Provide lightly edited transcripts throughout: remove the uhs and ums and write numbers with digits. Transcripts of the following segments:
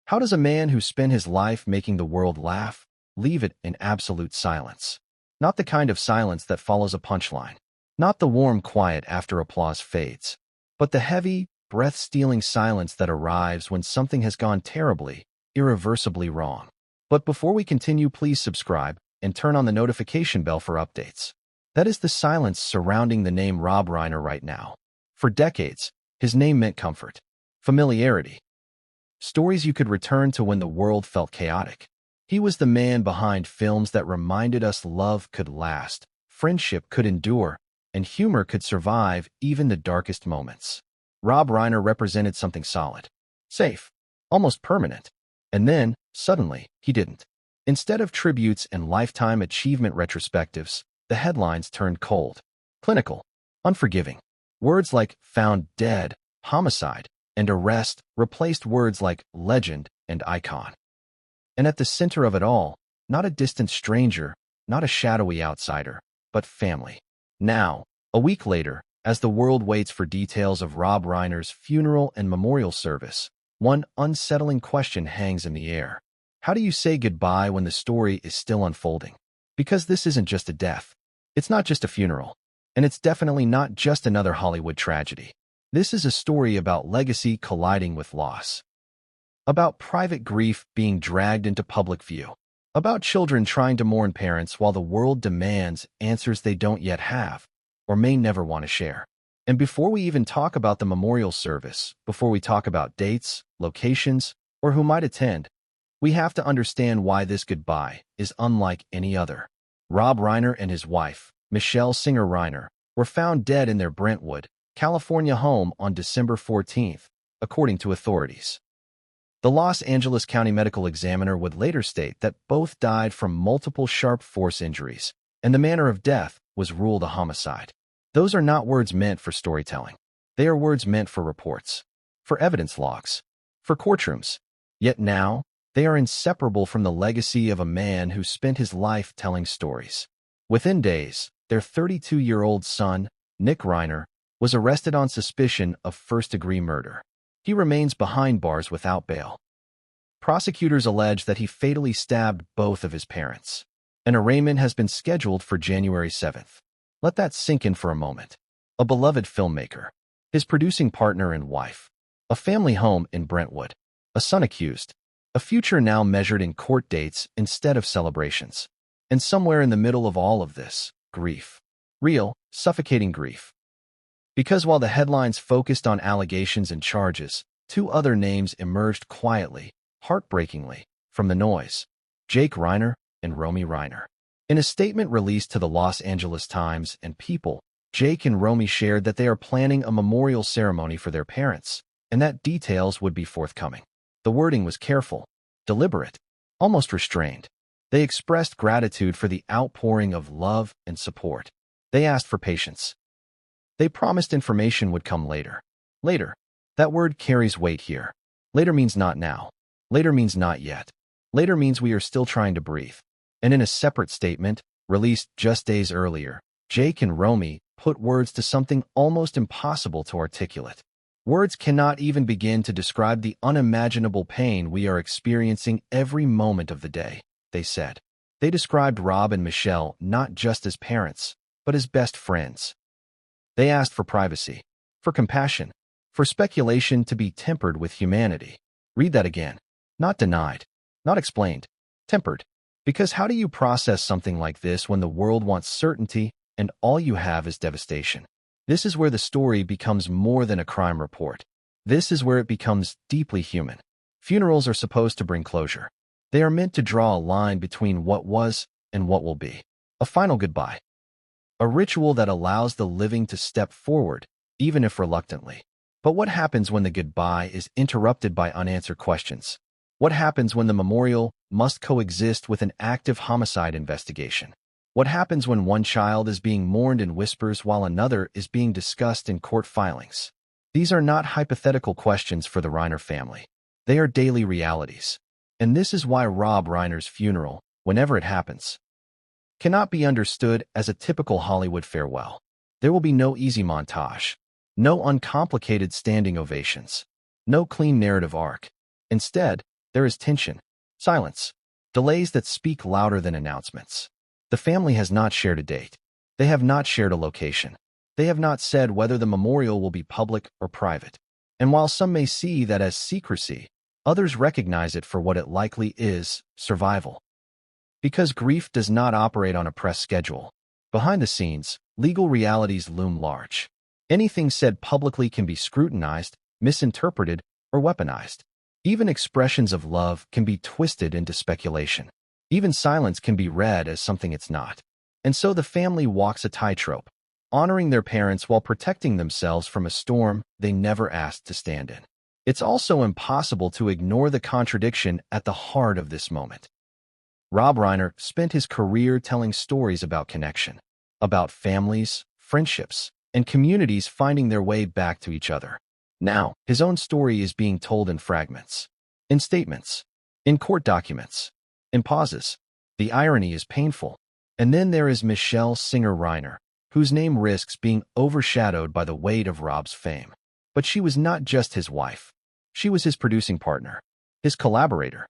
How does a man who spent his life making the world laugh leave it in absolute silence? Not the kind of silence that follows a punchline. Not the warm quiet after applause fades. But the heavy, breath-stealing silence that arrives when something has gone terribly, irreversibly wrong. But before we continue, please subscribe and turn on the notification bell for updates. That is the silence surrounding the name Rob Reiner right now. For decades, his name meant comfort, familiarity, stories you could return to when the world felt chaotic. He was the man behind films that reminded us love could last, friendship could endure, and humor could survive even the darkest moments. Rob Reiner represented something solid, safe, almost permanent. And then, suddenly, he didn't. Instead of tributes and lifetime achievement retrospectives, the headlines turned cold, clinical, unforgiving. Words like found dead, homicide, and arrest replaced words like legend and icon. And at the center of it all, not a distant stranger, not a shadowy outsider, but family. Now, a week later, as the world waits for details of Rob Reiner's funeral and memorial service, one unsettling question hangs in the air. How do you say goodbye when the story is still unfolding? Because this isn't just a death. It's not just a funeral. And it's definitely not just another Hollywood tragedy. This is a story about legacy colliding with loss. About private grief being dragged into public view. About children trying to mourn parents while the world demands answers they don't yet have, or may never want to share. And before we even talk about the memorial service, before we talk about dates, locations, or who might attend, we have to understand why this goodbye is unlike any other. Rob Reiner and his wife, Michelle Singer Reiner, were found dead in their Brentwood, California home on December 14th, according to authorities. The Los Angeles County Medical Examiner would later state that both died from multiple sharp force injuries, and the manner of death was ruled a homicide. Those are not words meant for storytelling. They are words meant for reports, for evidence logs, for courtrooms. Yet now, they are inseparable from the legacy of a man who spent his life telling stories. Within days, their 32-year-old son, Nick Reiner, was arrested on suspicion of first-degree murder. He remains behind bars without bail. Prosecutors allege that he fatally stabbed both of his parents. An arraignment has been scheduled for January 7th. Let that sink in for a moment. A beloved filmmaker, his producing partner and wife, a family home in Brentwood, a son accused, a future now measured in court dates instead of celebrations. And somewhere in the middle of all of this, grief. Real, suffocating grief. Because while the headlines focused on allegations and charges, two other names emerged quietly, heartbreakingly, from the noise: Jake Reiner and Romy Reiner. In a statement released to the Los Angeles Times and People, Jake and Romy shared that they are planning a memorial ceremony for their parents, and that details would be forthcoming. The wording was careful, deliberate, almost restrained. They expressed gratitude for the outpouring of love and support. They asked for patience. They promised information would come later. Later. That word carries weight here. Later means not now. Later means not yet. Later means we are still trying to breathe. And in a separate statement, released just days earlier, Jake and Romy put words to something almost impossible to articulate. Words cannot even begin to describe the unimaginable pain we are experiencing every moment of the day, they said. They described Rob and Michelle not just as parents, but as best friends. They asked for privacy, for compassion, for speculation to be tempered with humanity. Read that again. Not denied, not explained, tempered. Because how do you process something like this when the world wants certainty and all you have is devastation? This is where the story becomes more than a crime report. This is where it becomes deeply human. Funerals are supposed to bring closure. They are meant to draw a line between what was and what will be. A final goodbye. A ritual that allows the living to step forward, even if reluctantly. But what happens when the goodbye is interrupted by unanswered questions? What happens when the memorial must coexist with an active homicide investigation? What happens when one child is being mourned in whispers while another is being discussed in court filings? These are not hypothetical questions for the Reiner family. They are daily realities. And this is why Rob Reiner's funeral, whenever it happens, cannot be understood as a typical Hollywood farewell. There will be no easy montage, no uncomplicated standing ovations, no clean narrative arc. Instead, There is tension, silence, delays that speak louder than announcements. The family has not shared a date. They have not shared a location. They have not said whether the memorial will be public or private. And while some may see that as secrecy, others recognize it for what it likely is: survival. Because grief does not operate on a press schedule, behind the scenes, legal realities loom large. Anything said publicly can be scrutinized, misinterpreted, or weaponized. Even expressions of love can be twisted into speculation. Even silence can be read as something it's not. And so the family walks a tightrope, honoring their parents while protecting themselves from a storm they never asked to stand in. It's also impossible to ignore the contradiction at the heart of this moment. Rob Reiner spent his career telling stories about connection, about families, friendships, and communities finding their way back to each other. Now, his own story is being told in fragments, in statements, in court documents, in pauses. The irony is painful. And then there is Michelle Singer Reiner, whose name risks being overshadowed by the weight of Rob's fame. But she was not just his wife. She was his producing partner, his collaborator,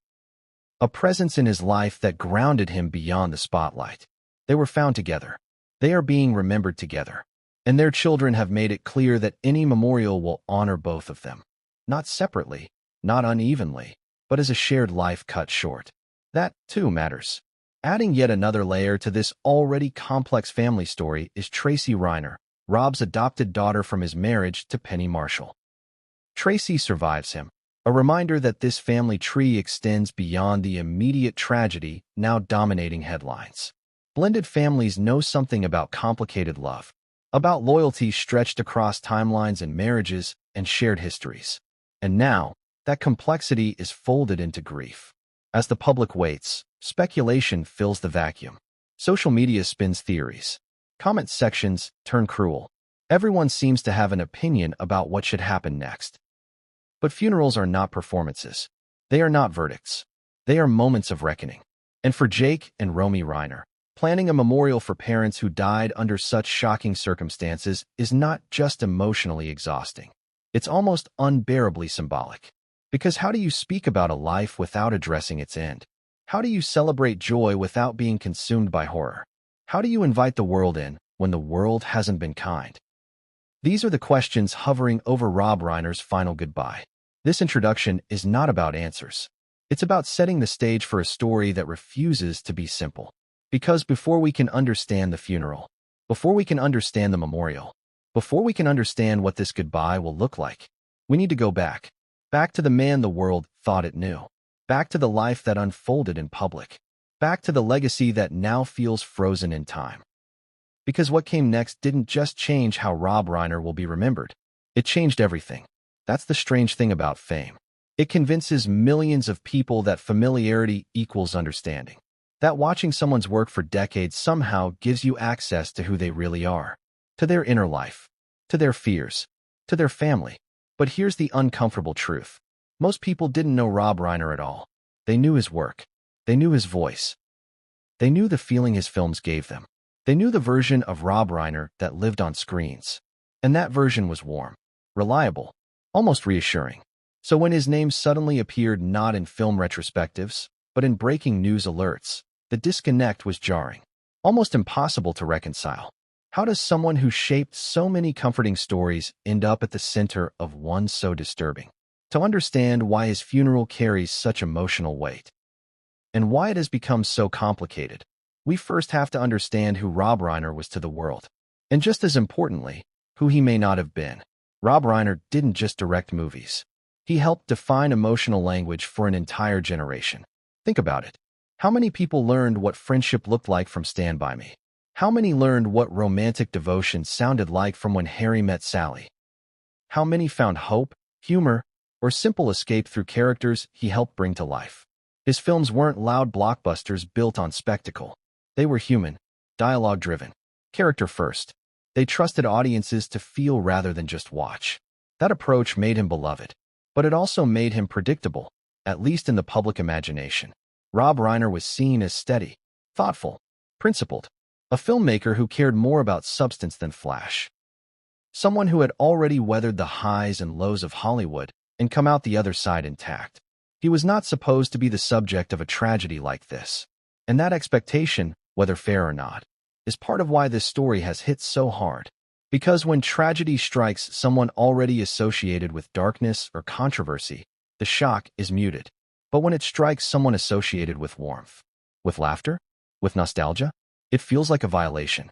a presence in his life that grounded him beyond the spotlight. They were found together. They are being remembered together. And their children have made it clear that any memorial will honor both of them. Not separately, not unevenly, but as a shared life cut short. That, too, matters. Adding yet another layer to this already complex family story is Tracy Reiner, Rob's adopted daughter from his marriage to Penny Marshall. Tracy survives him, a reminder that this family tree extends beyond the immediate tragedy now dominating headlines. Blended families know something about complicated love, about loyalty stretched across timelines and marriages and shared histories. And now, that complexity is folded into grief. As the public waits, speculation fills the vacuum. Social media spins theories. Comment sections turn cruel. Everyone seems to have an opinion about what should happen next. But funerals are not performances. They are not verdicts. They are moments of reckoning. And for Jake and Romy Reiner, planning a memorial for parents who died under such shocking circumstances is not just emotionally exhausting. It's almost unbearably symbolic. Because how do you speak about a life without addressing its end? How do you celebrate joy without being consumed by horror? How do you invite the world in when the world hasn't been kind? These are the questions hovering over Rob Reiner's final goodbye. This introduction is not about answers. It's about setting the stage for a story that refuses to be simple. Because before we can understand the funeral, before we can understand the memorial, before we can understand what this goodbye will look like, we need to go back. Back to the man the world thought it knew. Back to the life that unfolded in public. Back to the legacy that now feels frozen in time. Because what came next didn't just change how Rob Reiner will be remembered. It changed everything. That's the strange thing about fame. It convinces millions of people that familiarity equals understanding. That watching someone's work for decades somehow gives you access to who they really are. To their inner life. To their fears. To their family. But here's the uncomfortable truth. Most people didn't know Rob Reiner at all. They knew his work. They knew his voice. They knew the feeling his films gave them. They knew the version of Rob Reiner that lived on screens. And that version was warm, reliable, almost reassuring. So when his name suddenly appeared not in film retrospectives, but in breaking news alerts, the disconnect was jarring, almost impossible to reconcile. How does someone who shaped so many comforting stories end up at the center of one so disturbing? To understand why his funeral carries such emotional weight, and why it has become so complicated, we first have to understand who Rob Reiner was to the world. And just as importantly, who he may not have been. Rob Reiner didn't just direct movies. He helped define emotional language for an entire generation. Think about it. How many people learned what friendship looked like from Stand By Me? How many learned what romantic devotion sounded like from When Harry Met Sally? How many found hope, humor, or simple escape through characters he helped bring to life? His films weren't loud blockbusters built on spectacle. They were human, dialogue-driven, character-first. They trusted audiences to feel rather than just watch. That approach made him beloved, but it also made him predictable, at least in the public imagination. Rob Reiner was seen as steady, thoughtful, principled, a filmmaker who cared more about substance than flash. Someone who had already weathered the highs and lows of Hollywood and come out the other side intact. He was not supposed to be the subject of a tragedy like this. And that expectation, whether fair or not, is part of why this story has hit so hard. Because when tragedy strikes someone already associated with darkness or controversy, the shock is muted. But when it strikes someone associated with warmth, with laughter, with nostalgia, it feels like a violation.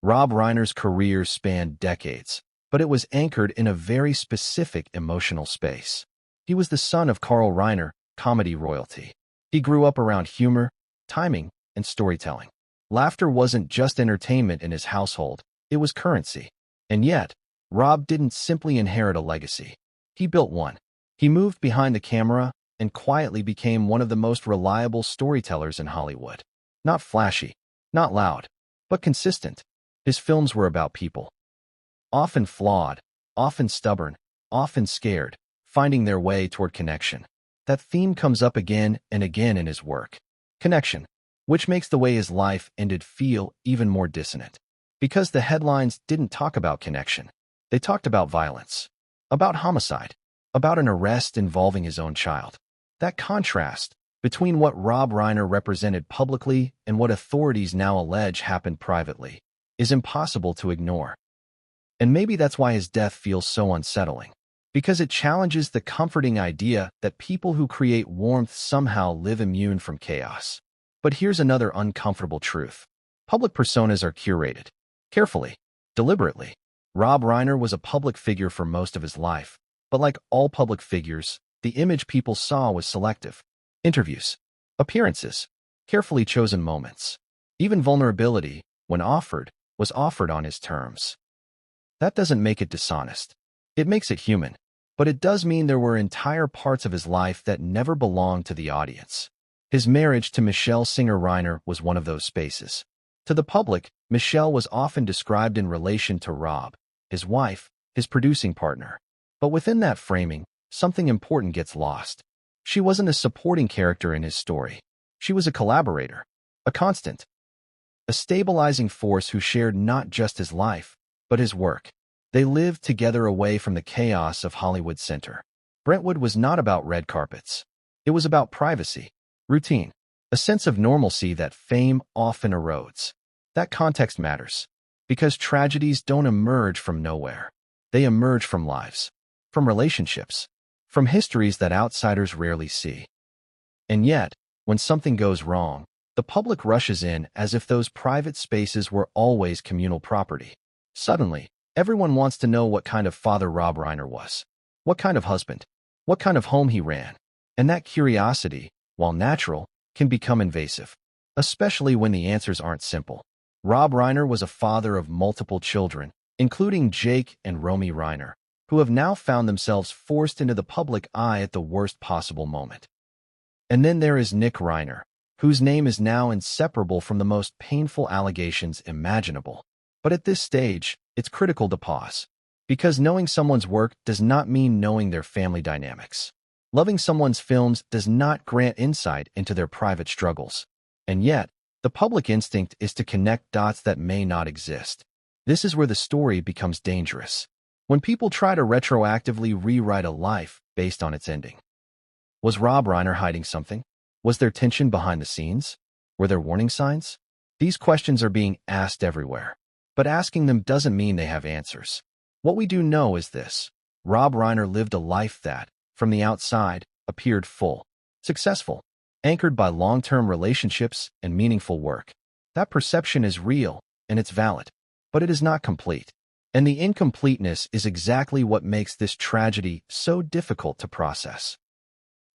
Rob Reiner's career spanned decades, but it was anchored in a very specific emotional space. He was the son of Carl Reiner, comedy royalty. He grew up around humor, timing, and storytelling. Laughter wasn't just entertainment in his household, it was currency. And yet, Rob didn't simply inherit a legacy. He built one. He moved behind the camera and quietly became one of the most reliable storytellers in Hollywood. Not flashy, not loud, but consistent. His films were about people. Often flawed, often stubborn, often scared, finding their way toward connection. That theme comes up again and again in his work. Connection, which makes the way his life ended feel even more dissonant. Because the headlines didn't talk about connection. They talked about violence, about homicide, about an arrest involving his own child. That contrast between what Rob Reiner represented publicly and what authorities now allege happened privately is impossible to ignore. And maybe that's why his death feels so unsettling. Because it challenges the comforting idea that people who create warmth somehow live immune from chaos. But here's another uncomfortable truth. Public personas are curated. Carefully, deliberately. Rob Reiner was a public figure for most of his life, but like all public figures, the image people saw was selective. Interviews, appearances, carefully chosen moments. Even vulnerability, when offered, was offered on his terms. That doesn't make it dishonest. It makes it human. But it does mean there were entire parts of his life that never belonged to the audience. His marriage to Michelle Singer Reiner was one of those spaces. To the public, Michelle was often described in relation to Rob, his wife, his producing partner. But within that framing, something important gets lost. She wasn't a supporting character in his story. She was a collaborator, a constant, a stabilizing force who shared not just his life, but his work. They lived together away from the chaos of Hollywood Center. Brentwood was not about red carpets. It was about privacy, routine, a sense of normalcy that fame often erodes. That context matters, because tragedies don't emerge from nowhere. They emerge from lives, from relationships, from histories that outsiders rarely see. And yet, when something goes wrong, the public rushes in as if those private spaces were always communal property. Suddenly, everyone wants to know what kind of father Rob Reiner was, what kind of husband, what kind of home he ran. And that curiosity, while natural, can become invasive, especially when the answers aren't simple. Rob Reiner was a father of multiple children, including Jake and Romy Reiner, who have now found themselves forced into the public eye at the worst possible moment. And then there is Nick Reiner, whose name is now inseparable from the most painful allegations imaginable. But at this stage, it's critical to pause, because knowing someone's work does not mean knowing their family dynamics. Loving someone's films does not grant insight into their private struggles. And yet, the public instinct is to connect dots that may not exist. This is where the story becomes dangerous. When people try to retroactively rewrite a life based on its ending. Was Rob Reiner hiding something? Was there tension behind the scenes? Were there warning signs? These questions are being asked everywhere. But asking them doesn't mean they have answers. What we do know is this. Rob Reiner lived a life that, from the outside, appeared full, successful, anchored by long-term relationships and meaningful work. That perception is real, and it's valid, but it is not complete. And the incompleteness is exactly what makes this tragedy so difficult to process.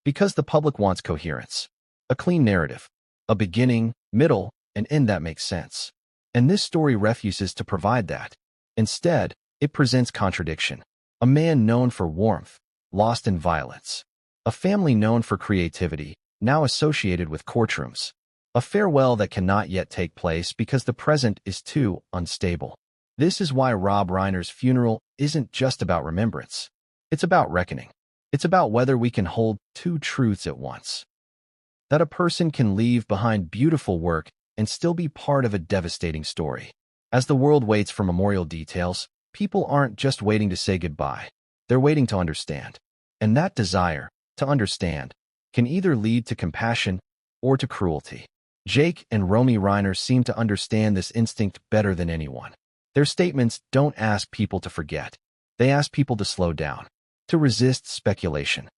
Because the public wants coherence, a clean narrative, a beginning, middle, and end that makes sense. And this story refuses to provide that. Instead, it presents contradiction. A man known for warmth, lost in violence. A family known for creativity, now associated with courtrooms. A farewell that cannot yet take place because the present is too unstable. This is why Rob Reiner's funeral isn't just about remembrance. It's about reckoning. It's about whether we can hold two truths at once. That a person can leave behind beautiful work and still be part of a devastating story. As the world waits for memorial details, people aren't just waiting to say goodbye. They're waiting to understand. And that desire, to understand, can either lead to compassion or to cruelty. Jake and Romy Reiner seem to understand this instinct better than anyone. Their statements don't ask people to forget. They ask people to slow down, to resist speculation,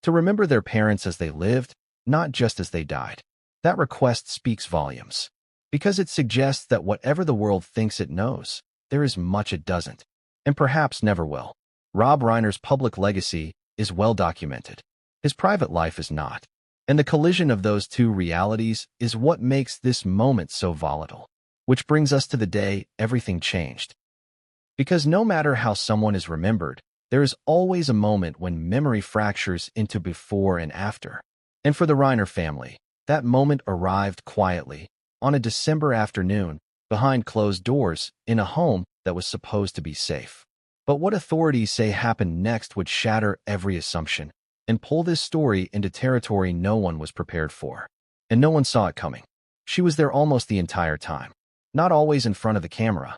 to remember their parents as they lived, not just as they died. That request speaks volumes, because it suggests that whatever the world thinks it knows, there is much it doesn't, and perhaps never will. Rob Reiner's public legacy is well documented. His private life is not. And the collision of those two realities is what makes this moment so volatile. Which brings us to the day everything changed. Because no matter how someone is remembered, there is always a moment when memory fractures into before and after. And for the Reiner family, that moment arrived quietly, on a December afternoon, behind closed doors, in a home that was supposed to be safe. But what authorities say happened next would shatter every assumption and pull this story into territory no one was prepared for. And no one saw it coming. She was there almost the entire time. Not always in front of the camera.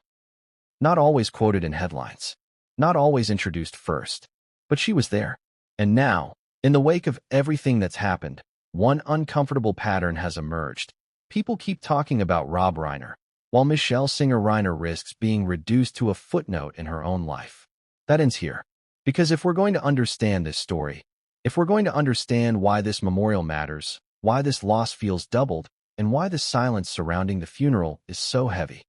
Not always quoted in headlines. Not always introduced first. But she was there. And now, in the wake of everything that's happened, one uncomfortable pattern has emerged. People keep talking about Rob Reiner, while Michelle Singer Reiner risks being reduced to a footnote in her own life. That ends here. Because if we're going to understand this story, if we're going to understand why this memorial matters, why this loss feels doubled, and why the silence surrounding the funeral is so heavy,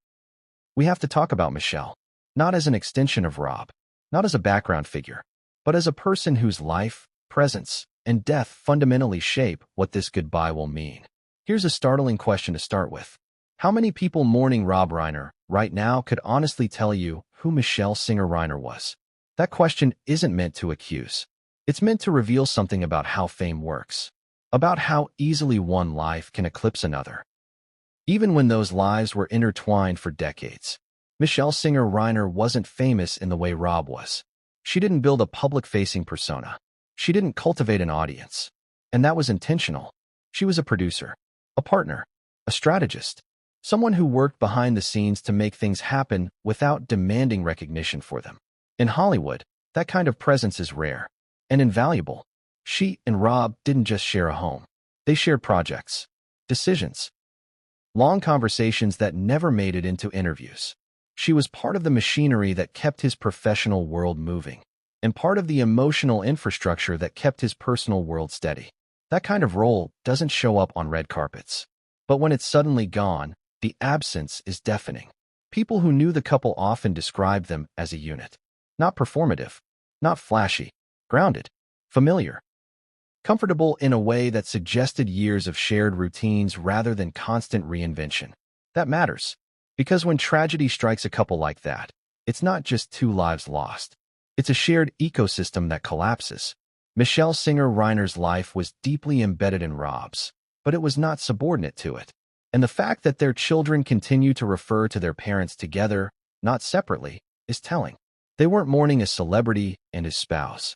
we have to talk about Michelle, not as an extension of Rob, not as a background figure, but as a person whose life, presence, and death fundamentally shape what this goodbye will mean. Here's a startling question to start with. How many people mourning Rob Reiner right now could honestly tell you who Michelle Singer Reiner was? That question isn't meant to accuse. It's meant to reveal something about how fame works, about how easily one life can eclipse another. Even when those lives were intertwined for decades, Michelle Singer Reiner wasn't famous in the way Rob was. She didn't build a public-facing persona. She didn't cultivate an audience. And that was intentional. She was a producer, a partner, a strategist, someone who worked behind the scenes to make things happen without demanding recognition for them. In Hollywood, that kind of presence is rare and invaluable. She and Rob didn't just share a home. They shared projects, decisions, long conversations that never made it into interviews. She was part of the machinery that kept his professional world moving, and part of the emotional infrastructure that kept his personal world steady. That kind of role doesn't show up on red carpets. But when it's suddenly gone, the absence is deafening. People who knew the couple often described them as a unit. Not performative, not flashy, grounded, familiar, comfortable in a way that suggested years of shared routines rather than constant reinvention. That matters, because when tragedy strikes a couple like that, it's not just two lives lost. It's a shared ecosystem that collapses. Michelle Singer Reiner's life was deeply embedded in Rob's, but it was not subordinate to it. And the fact that their children continue to refer to their parents together, not separately, is telling. They weren't mourning a celebrity and his spouse.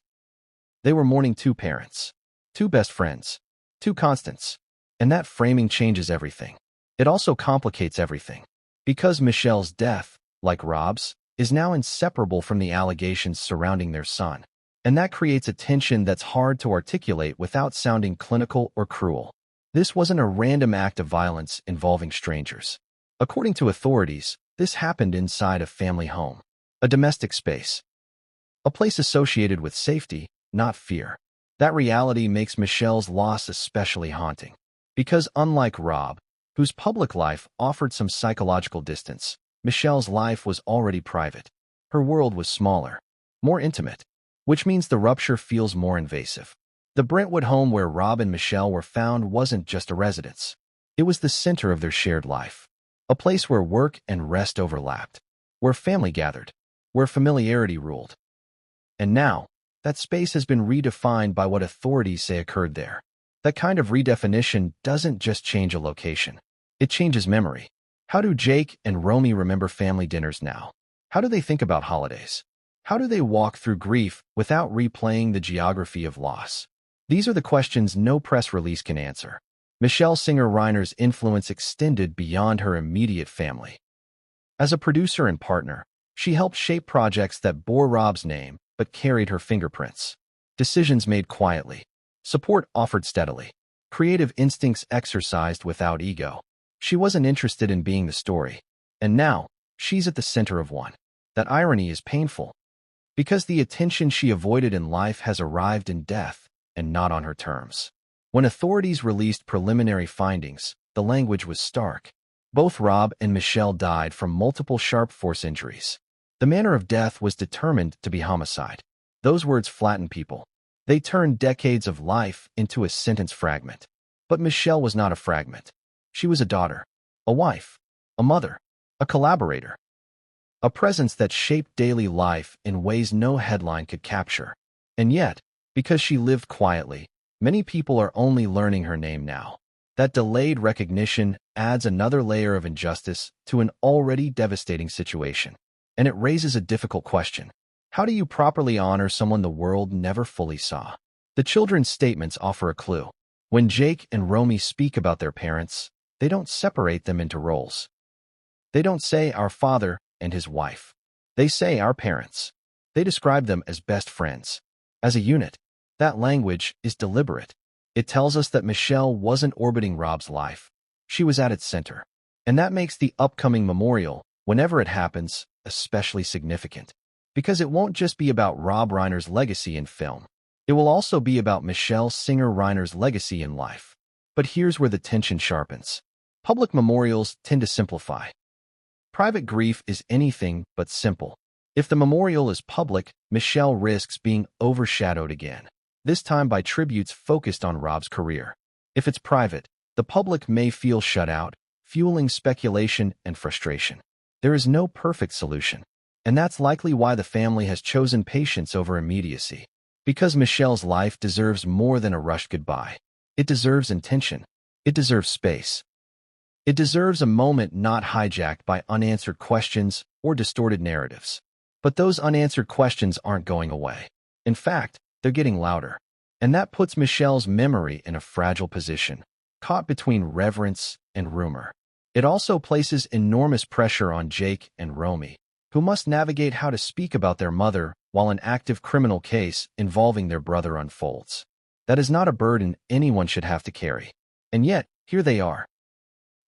They were mourning two parents, two best friends, two constants. And that framing changes everything. It also complicates everything. Because Michelle's death, like Rob's, is now inseparable from the allegations surrounding their son. And that creates a tension that's hard to articulate without sounding clinical or cruel. This wasn't a random act of violence involving strangers. According to authorities, this happened inside a family home, a domestic space, a place associated with safety, not fear. That reality makes Michelle's loss especially haunting. Because unlike Rob, whose public life offered some psychological distance, Michelle's life was already private. Her world was smaller, more intimate, which means the rupture feels more invasive. The Brentwood home where Rob and Michelle were found wasn't just a residence. It was the center of their shared life, a place where work and rest overlapped, where family gathered, where familiarity ruled. And now, that space has been redefined by what authorities say occurred there. That kind of redefinition doesn't just change a location. It changes memory. How do Jake and Romy remember family dinners now? How do they think about holidays? How do they walk through grief without replaying the geography of loss? These are the questions no press release can answer. Michelle Singer Reiner's influence extended beyond her immediate family. As a producer and partner, she helped shape projects that bore Rob's name but carried her fingerprints. Decisions made quietly, Support offered steadily. Creative instincts exercised without ego. She wasn't interested in being the story. And now, she's at the center of one. That irony is painful. Because the attention she avoided in life has arrived in death, and not on her terms. When authorities released preliminary findings, the language was stark. Both Rob and Michelle died from multiple sharp force injuries. The manner of death was determined to be homicide. Those words flatten people. They turn decades of life into a sentence fragment. But Michelle was not a fragment. She was a daughter, a wife, a mother, a collaborator. A presence that shaped daily life in ways no headline could capture. And yet, because she lived quietly, many people are only learning her name now. That delayed recognition adds another layer of injustice to an already devastating situation. And it raises a difficult question. How do you properly honor someone the world never fully saw? The children's statements offer a clue. When Jake and Romy speak about their parents, they don't separate them into roles. They don't say our father and his wife. They say our parents. They describe them as best friends. As a unit, that language is deliberate. It tells us that Michelle wasn't orbiting Rob's life. She was at its center. And that makes the upcoming memorial, whenever it happens, especially significant. Because it won't just be about Rob Reiner's legacy in film. It will also be about Michelle Singer Reiner's legacy in life. But here's where the tension sharpens. Public memorials tend to simplify. Private grief is anything but simple. If the memorial is public, Michelle risks being overshadowed again, this time by tributes focused on Rob's career. If it's private, the public may feel shut out, fueling speculation and frustration. There is no perfect solution, and that's likely why the family has chosen patience over immediacy. Because Michelle's life deserves more than a rushed goodbye. It deserves intention. It deserves space. It deserves a moment not hijacked by unanswered questions or distorted narratives. But those unanswered questions aren't going away. In fact, they're getting louder. And that puts Michelle's memory in a fragile position, caught between reverence and rumor. It also places enormous pressure on Jake and Romy, who must navigate how to speak about their mother while an active criminal case involving their brother unfolds. That is not a burden anyone should have to carry. And yet, here they are,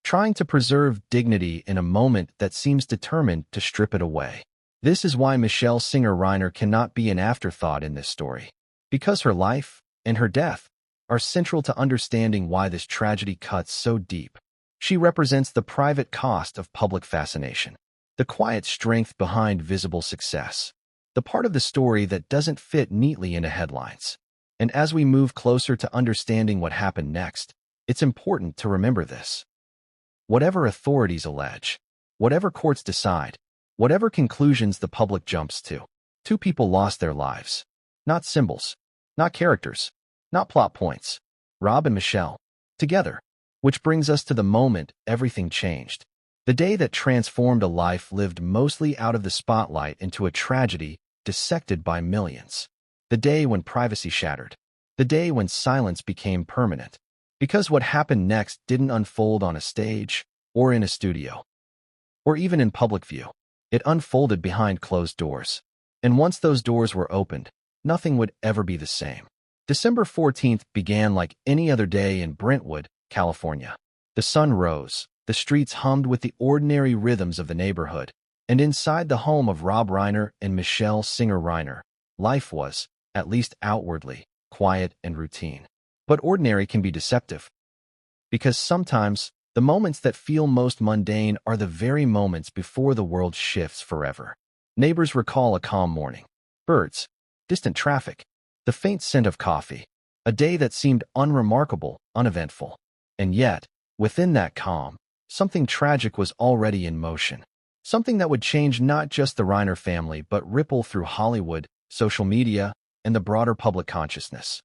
trying to preserve dignity in a moment that seems determined to strip it away. This is why Michelle Singer Reiner cannot be an afterthought in this story. Because her life and her death are central to understanding why this tragedy cuts so deep. She represents the private cost of public fascination, the quiet strength behind visible success, the part of the story that doesn't fit neatly into headlines. And as we move closer to understanding what happened next, it's important to remember this. Whatever authorities allege, whatever courts decide, whatever conclusions the public jumps to, two people lost their lives. Not symbols, not characters, not plot points. Rob and Michelle, together. Which brings us to the moment everything changed. The day that transformed a life lived mostly out of the spotlight into a tragedy dissected by millions. The day when privacy shattered. The day when silence became permanent. Because what happened next didn't unfold on a stage, or in a studio, or even in public view. It unfolded behind closed doors. And once those doors were opened, nothing would ever be the same. December 14th began like any other day in Brentwood, California. The sun rose, the streets hummed with the ordinary rhythms of the neighborhood, and inside the home of Rob Reiner and Michelle Singer Reiner, life was, at least outwardly, quiet and routine. But ordinary can be deceptive. Because sometimes, the moments that feel most mundane are the very moments before the world shifts forever. Neighbors recall a calm morning. Birds, distant traffic, the faint scent of coffee. A day that seemed unremarkable, uneventful. And yet, within that calm, something tragic was already in motion. Something that would change not just the Reiner family but ripple through Hollywood, social media, and the broader public consciousness.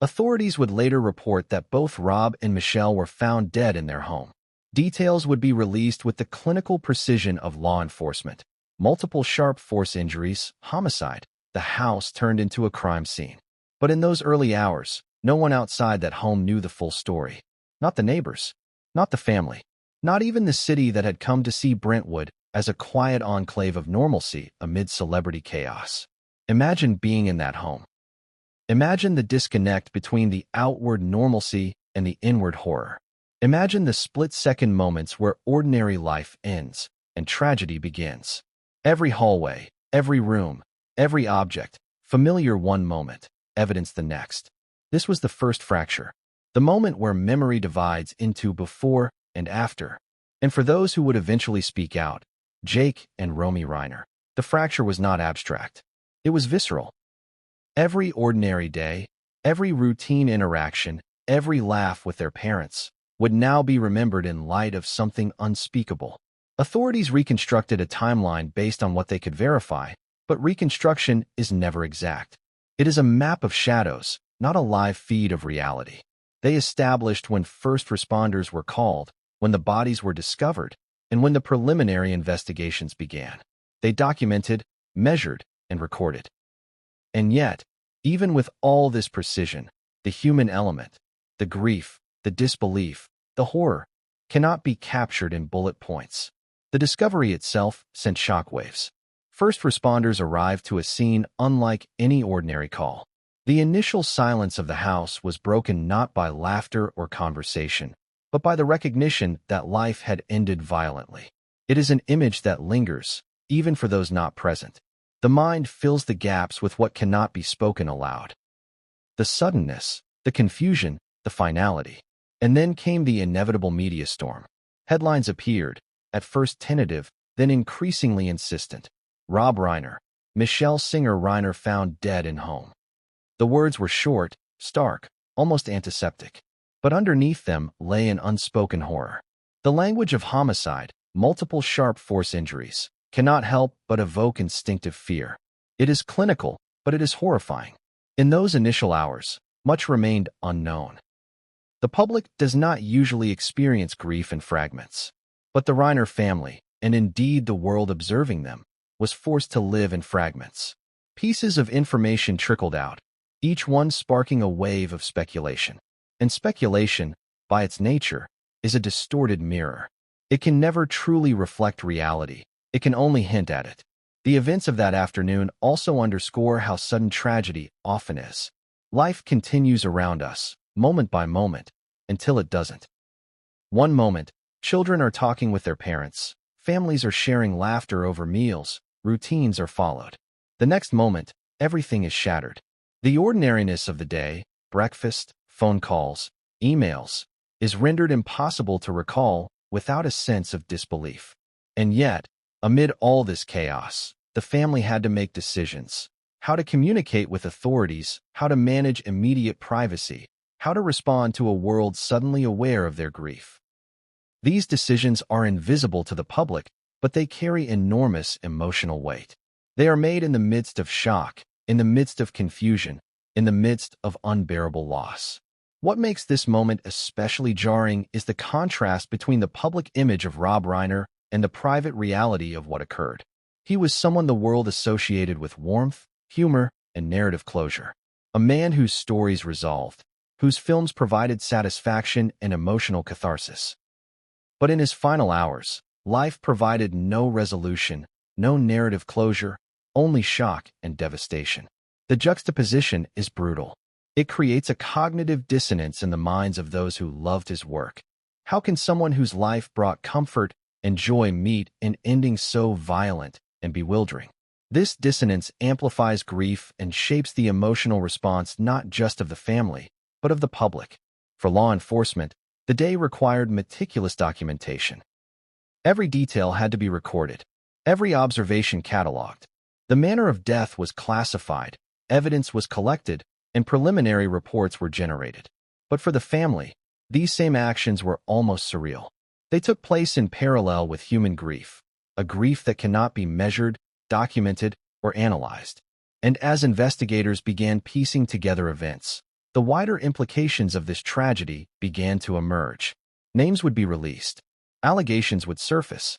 Authorities would later report that both Rob and Michelle were found dead in their home. Details would be released with the clinical precision of law enforcement. Multiple sharp force injuries, homicide. The house turned into a crime scene. But in those early hours, no one outside that home knew the full story. Not the neighbors, not the family, not even the city that had come to see Brentwood as a quiet enclave of normalcy amid celebrity chaos. Imagine being in that home. Imagine the disconnect between the outward normalcy and the inward horror. Imagine the split-second moments where ordinary life ends and tragedy begins. Every hallway, every room, every object, familiar one moment, evidence the next. This was the first fracture, the moment where memory divides into before and after. And for those who would eventually speak out, Jake and Romy Reiner, the fracture was not abstract. It was visceral. Every ordinary day, every routine interaction, every laugh with their parents would now be remembered in light of something unspeakable. Authorities reconstructed a timeline based on what they could verify, but reconstruction is never exact. It is a map of shadows, not a live feed of reality. They established when first responders were called, when the bodies were discovered, and when the preliminary investigations began. They documented, measured, and recorded. And yet, even with all this precision, the human element, the grief, the disbelief, the horror, cannot be captured in bullet points. The discovery itself sent shockwaves. First responders arrived to a scene unlike any ordinary call. The initial silence of the house was broken not by laughter or conversation, but by the recognition that life had ended violently. It is an image that lingers, even for those not present. The mind fills the gaps with what cannot be spoken aloud. The suddenness, the confusion, the finality. And then came the inevitable media storm. Headlines appeared, at first tentative, then increasingly insistent. Rob Reiner, Michelle Singer Reiner found dead in home. The words were short, stark, almost antiseptic. But underneath them lay an unspoken horror. The language of homicide, multiple sharp force injuries, cannot help but evoke instinctive fear. It is clinical, but it is horrifying. In those initial hours, much remained unknown. The public does not usually experience grief in fragments. But the Reiner family, and indeed the world observing them, was forced to live in fragments. Pieces of information trickled out, each one sparking a wave of speculation. And speculation, by its nature, is a distorted mirror. It can never truly reflect reality. It can only hint at it. The events of that afternoon also underscore how sudden tragedy often is. Life continues around us, moment by moment, until it doesn't. One moment, children are talking with their parents, families are sharing laughter over meals, routines are followed. The next moment, everything is shattered. The ordinariness of the day, breakfast, phone calls, emails, is rendered impossible to recall without a sense of disbelief. And yet, amid all this chaos, the family had to make decisions. How to communicate with authorities, how to manage immediate privacy, how to respond to a world suddenly aware of their grief. These decisions are invisible to the public, but they carry enormous emotional weight. They are made in the midst of shock, in the midst of confusion, in the midst of unbearable loss. What makes this moment especially jarring is the contrast between the public image of Rob Reiner and the private reality of what occurred. He was someone the world associated with warmth, humor, and narrative closure. A man whose stories resolved, whose films provided satisfaction and emotional catharsis. But in his final hours, life provided no resolution, no narrative closure, only shock and devastation. The juxtaposition is brutal. It creates a cognitive dissonance in the minds of those who loved his work. How can someone whose life brought comfort and joy meet an ending so violent and bewildering? This dissonance amplifies grief and shapes the emotional response not just of the family, but of the public. For law enforcement, the day required meticulous documentation. Every detail had to be recorded, every observation cataloged. The manner of death was classified, evidence was collected, and preliminary reports were generated. But for the family, these same actions were almost surreal. They took place in parallel with human grief, a grief that cannot be measured, documented, or analyzed. And as investigators began piecing together events, the wider implications of this tragedy began to emerge. Names would be released. Allegations would surface.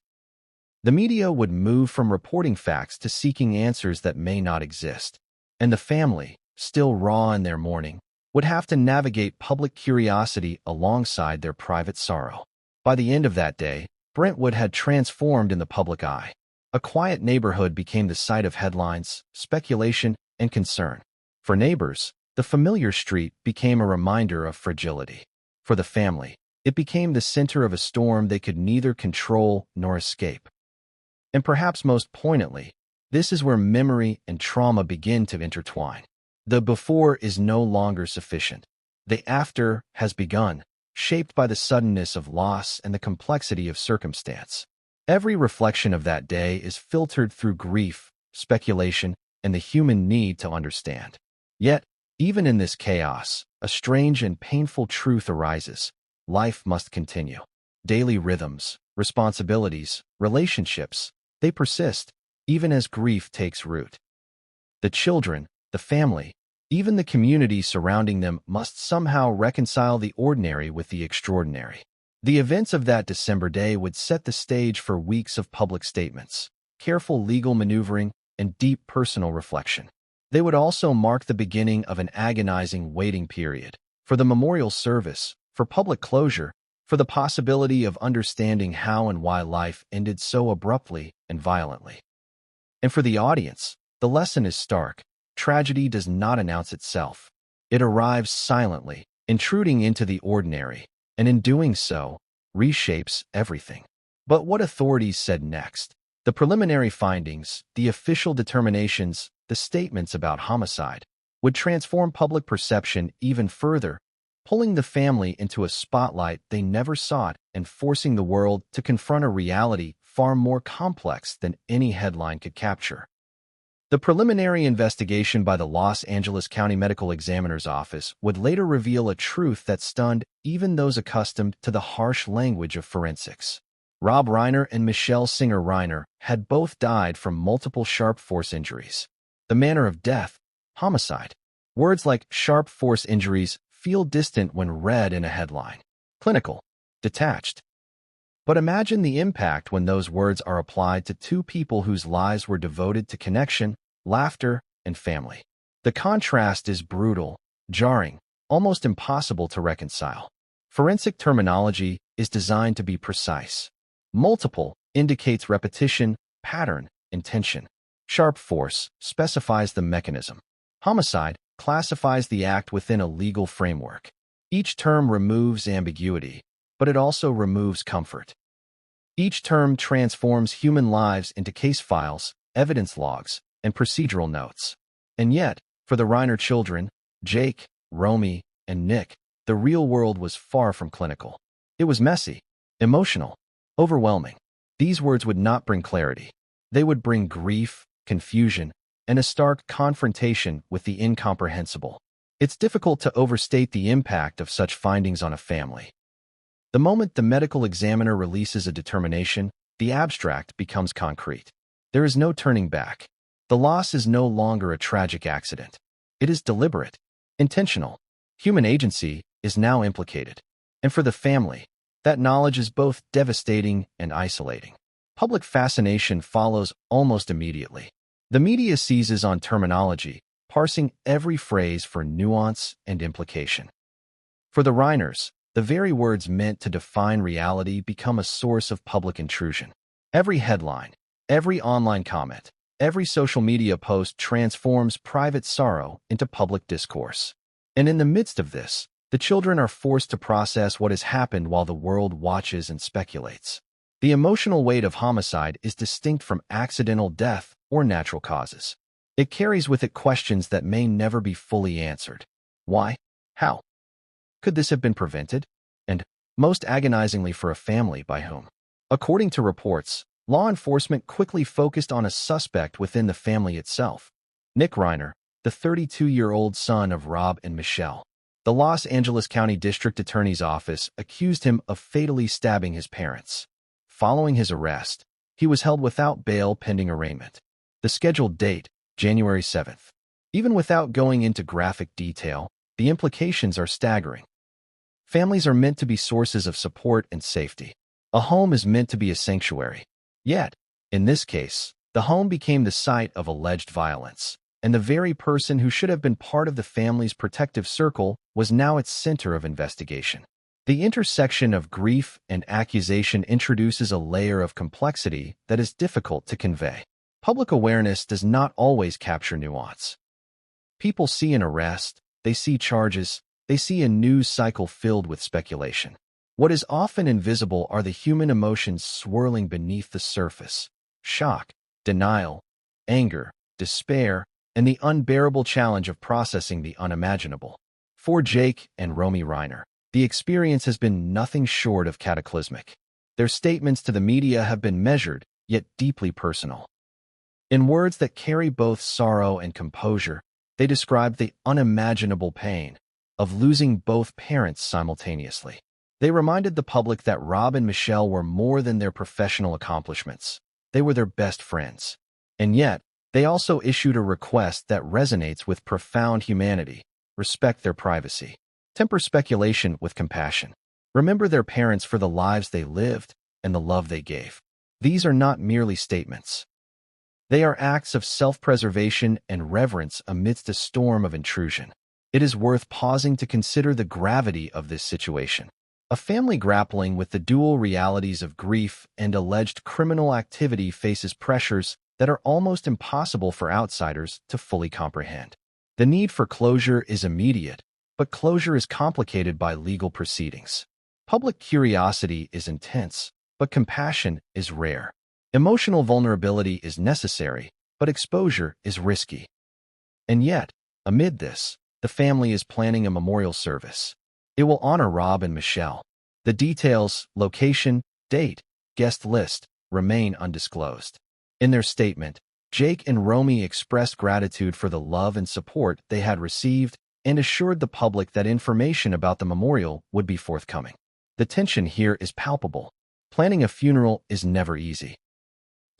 The media would move from reporting facts to seeking answers that may not exist. And the family, still raw in their mourning, would have to navigate public curiosity alongside their private sorrow. By the end of that day, Brentwood had transformed in the public eye. A quiet neighborhood became the site of headlines, speculation, and concern. For neighbors, The familiar street became a reminder of fragility. For the family, it became the center of a storm they could neither control nor escape. And perhaps most poignantly, this is where memory and trauma begin to intertwine. The before is no longer sufficient. The after has begun, shaped by the suddenness of loss and the complexity of circumstance. Every reflection of that day is filtered through grief, speculation, and the human need to understand. Yet, even in this chaos, a strange and painful truth arises. Life must continue. Daily rhythms, responsibilities, relationships, they persist, even as grief takes root. The children, the family, even the community surrounding them must somehow reconcile the ordinary with the extraordinary. The events of that December day would set the stage for weeks of public statements, careful legal maneuvering, and deep personal reflection. They would also mark the beginning of an agonizing waiting period for the memorial service, for public closure, for the possibility of understanding how and why life ended so abruptly and violently. And for the audience, the lesson is stark. Tragedy does not announce itself. It arrives silently, intruding into the ordinary, and in doing so, reshapes everything. But what authorities said next? The preliminary findings, the official determinations, the statements about homicide, would transform public perception even further, pulling the family into a spotlight they never sought and forcing the world to confront a reality far more complex than any headline could capture. The preliminary investigation by the Los Angeles County Medical Examiner's Office would later reveal a truth that stunned even those accustomed to the harsh language of forensics. Rob Reiner and Michelle Singer Reiner had both died from multiple sharp force injuries. The manner of death, homicide. Words like sharp force injuries feel distant when read in a headline. Clinical, detached. But imagine the impact when those words are applied to two people whose lives were devoted to connection, laughter, and family. The contrast is brutal, jarring, almost impossible to reconcile. Forensic terminology is designed to be precise. Multiple indicates repetition, pattern, intention. Sharp force specifies the mechanism. Homicide classifies the act within a legal framework. Each term removes ambiguity, but it also removes comfort. Each term transforms human lives into case files, evidence logs, and procedural notes. And yet, for the Reiner children, Jake, Romy, and Nick, the real world was far from clinical. It was messy, emotional, overwhelming. These words would not bring clarity. They would bring grief, confusion, and a stark confrontation with the incomprehensible. It's difficult to overstate the impact of such findings on a family. The moment the medical examiner releases a determination, the abstract becomes concrete. There is no turning back. The loss is no longer a tragic accident. It is deliberate, intentional. Human agency is now implicated. And for the family, that knowledge is both devastating and isolating. Public fascination follows almost immediately. The media seizes on terminology, parsing every phrase for nuance and implication. For the Reiners, the very words meant to define reality become a source of public intrusion. Every headline, every online comment, every social media post transforms private sorrow into public discourse. And in the midst of this, the children are forced to process what has happened while the world watches and speculates. The emotional weight of homicide is distinct from accidental death or natural causes. It carries with it questions that may never be fully answered. Why? How? Could this have been prevented? And, most agonizingly for a family, by whom? According to reports, law enforcement quickly focused on a suspect within the family itself. Nick Reiner, the 32-year-old son of Rob and Michelle. The Los Angeles County District Attorney's Office accused him of fatally stabbing his parents. Following his arrest, he was held without bail pending arraignment. The scheduled date, January 7th. Even without going into graphic detail, the implications are staggering. Families are meant to be sources of support and safety. A home is meant to be a sanctuary. Yet, in this case, the home became the site of alleged violence, and the very person who should have been part of the family's protective circle was now its center of investigation. The intersection of grief and accusation introduces a layer of complexity that is difficult to convey. Public awareness does not always capture nuance. People see an arrest, they see charges, they see a news cycle filled with speculation. What is often invisible are the human emotions swirling beneath the surface: shock, denial, anger, despair, and the unbearable challenge of processing the unimaginable. For Jake and Romy Reiner, the experience has been nothing short of cataclysmic. Their statements to the media have been measured, yet deeply personal. In words that carry both sorrow and composure, they describe the unimaginable pain of losing both parents simultaneously. They reminded the public that Rob and Michelle were more than their professional accomplishments. They were their best friends. And yet, they also issued a request that resonates with profound humanity: respect their privacy. Temper speculation with compassion. Remember their parents for the lives they lived and the love they gave. These are not merely statements. They are acts of self-preservation and reverence amidst a storm of intrusion. It is worth pausing to consider the gravity of this situation. A family grappling with the dual realities of grief and alleged criminal activity faces pressures that are almost impossible for outsiders to fully comprehend. The need for closure is immediate, but closure is complicated by legal proceedings. Public curiosity is intense, but compassion is rare. Emotional vulnerability is necessary, but exposure is risky. And yet, amid this, the family is planning a memorial service. It will honor Rob and Michelle. The details, location, date, guest list, remain undisclosed. In their statement, Jake and Romy expressed gratitude for the love and support they had received and assured the public that information about the memorial would be forthcoming. The tension here is palpable. Planning a funeral is never easy.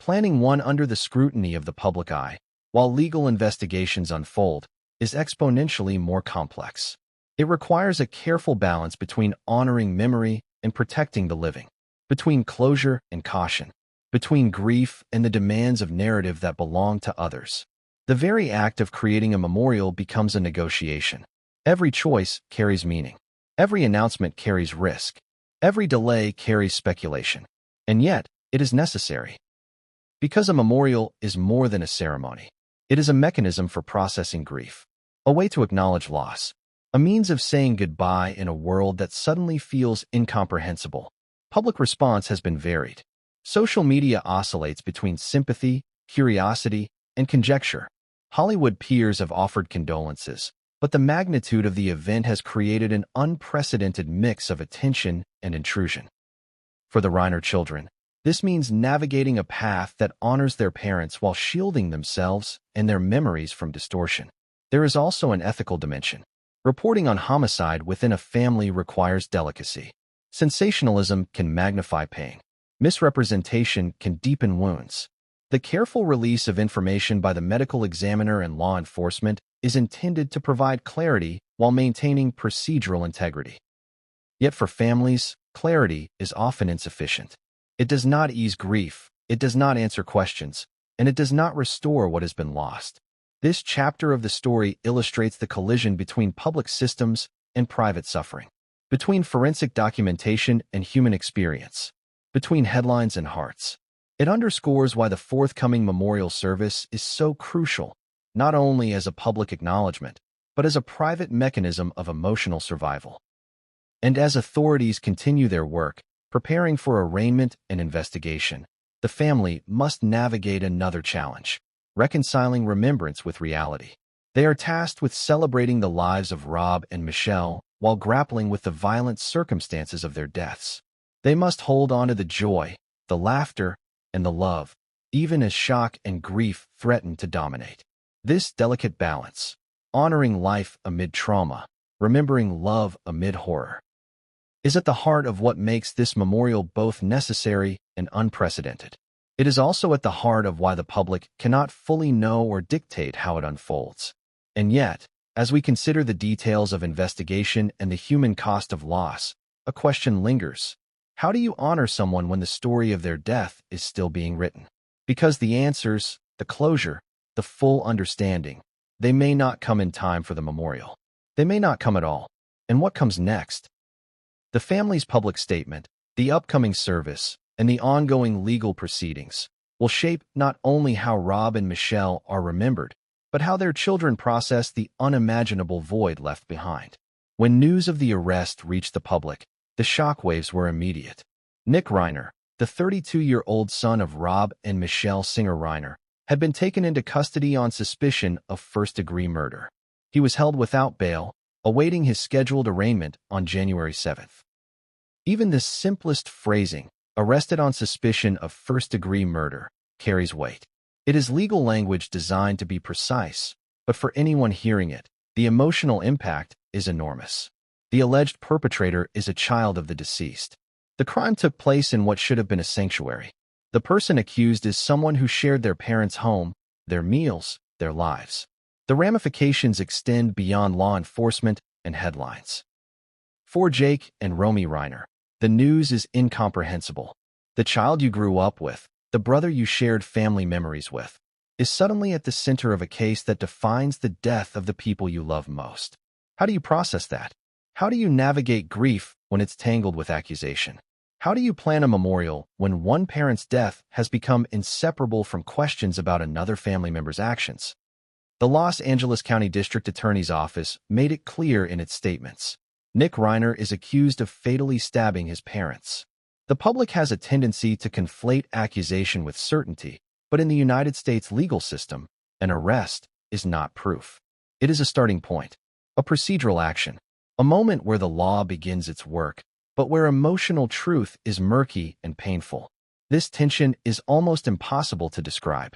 Planning one under the scrutiny of the public eye, while legal investigations unfold, is exponentially more complex. It requires a careful balance between honoring memory and protecting the living, between closure and caution, between grief and the demands of narrative that belong to others. The very act of creating a memorial becomes a negotiation. Every choice carries meaning. Every announcement carries risk. Every delay carries speculation. And yet, it is necessary. Because a memorial is more than a ceremony. It is a mechanism for processing grief, a way to acknowledge loss, a means of saying goodbye in a world that suddenly feels incomprehensible. Public response has been varied. Social media oscillates between sympathy, curiosity, and conjecture. Hollywood peers have offered condolences, but the magnitude of the event has created an unprecedented mix of attention and intrusion. For the Reiner children, this means navigating a path that honors their parents while shielding themselves and their memories from distortion. There is also an ethical dimension. Reporting on homicide within a family requires delicacy. Sensationalism can magnify pain. Misrepresentation can deepen wounds. The careful release of information by the medical examiner and law enforcement is intended to provide clarity while maintaining procedural integrity. Yet for families, clarity is often insufficient. It does not ease grief, it does not answer questions, and it does not restore what has been lost. This chapter of the story illustrates the collision between public systems and private suffering, between forensic documentation and human experience, between headlines and hearts. It underscores why the forthcoming memorial service is so crucial, not only as a public acknowledgement, but as a private mechanism of emotional survival. And as authorities continue their work, preparing for arraignment and investigation, the family must navigate another challenge: reconciling remembrance with reality. They are tasked with celebrating the lives of Rob and Michelle while grappling with the violent circumstances of their deaths. They must hold on to the joy, the laughter, and the love, even as shock and grief threaten to dominate. This delicate balance, honoring life amid trauma, remembering love amid horror, is at the heart of what makes this memorial both necessary and unprecedented. It is also at the heart of why the public cannot fully know or dictate how it unfolds. And yet, as we consider the details of investigation and the human cost of loss, a question lingers. How do you honor someone when the story of their death is still being written? Because the answers, the closure, the full understanding, they may not come in time for the memorial. They may not come at all. And what comes next? The family's public statement, the upcoming service, and the ongoing legal proceedings will shape not only how Rob and Michelle are remembered, but how their children processed the unimaginable void left behind. When news of the arrest reached the public, the shockwaves were immediate. Nick Reiner, the 32-year-old son of Rob and Michelle Singer Reiner, had been taken into custody on suspicion of first-degree murder. He was held without bail, awaiting his scheduled arraignment on January 7th. Even the simplest phrasing, arrested on suspicion of first-degree murder, carries weight. It is legal language designed to be precise, but for anyone hearing it, the emotional impact is enormous. The alleged perpetrator is a child of the deceased. The crime took place in what should have been a sanctuary. The person accused is someone who shared their parents' home, their meals, their lives. The ramifications extend beyond law enforcement and headlines. For Jake and Romy Reiner, the news is incomprehensible. The child you grew up with, the brother you shared family memories with, is suddenly at the center of a case that defines the death of the people you love most. How do you process that? How do you navigate grief when it's tangled with accusation? How do you plan a memorial when one parent's death has become inseparable from questions about another family member's actions? The Los Angeles County District Attorney's Office made it clear in its statements. Nick Reiner is accused of fatally stabbing his parents. The public has a tendency to conflate accusation with certainty, but in the United States legal system, an arrest is not proof. It is a starting point, a procedural action, a moment where the law begins its work, but where emotional truth is murky and painful. This tension is almost impossible to describe.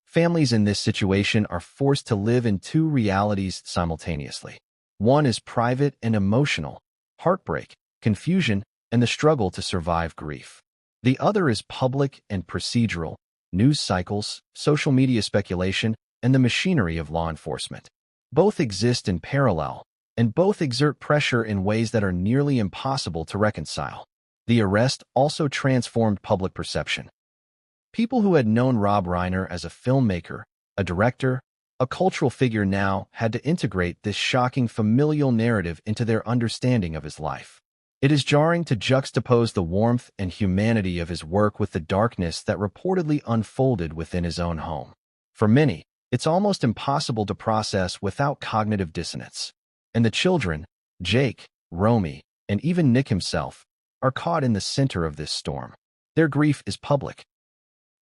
Families in this situation are forced to live in two realities simultaneously. One is private and emotional, heartbreak, confusion, and the struggle to survive grief. The other is public and procedural, news cycles, social media speculation, and the machinery of law enforcement. Both exist in parallel, and both exert pressure in ways that are nearly impossible to reconcile. The arrest also transformed public perception. People who had known Rob Reiner as a filmmaker, a director, a cultural figure now had to integrate this shocking familial narrative into their understanding of his life. It is jarring to juxtapose the warmth and humanity of his work with the darkness that reportedly unfolded within his own home. For many, it's almost impossible to process without cognitive dissonance. And the children, Jake, Romy, and even Nick himself, are caught in the center of this storm. Their grief is public.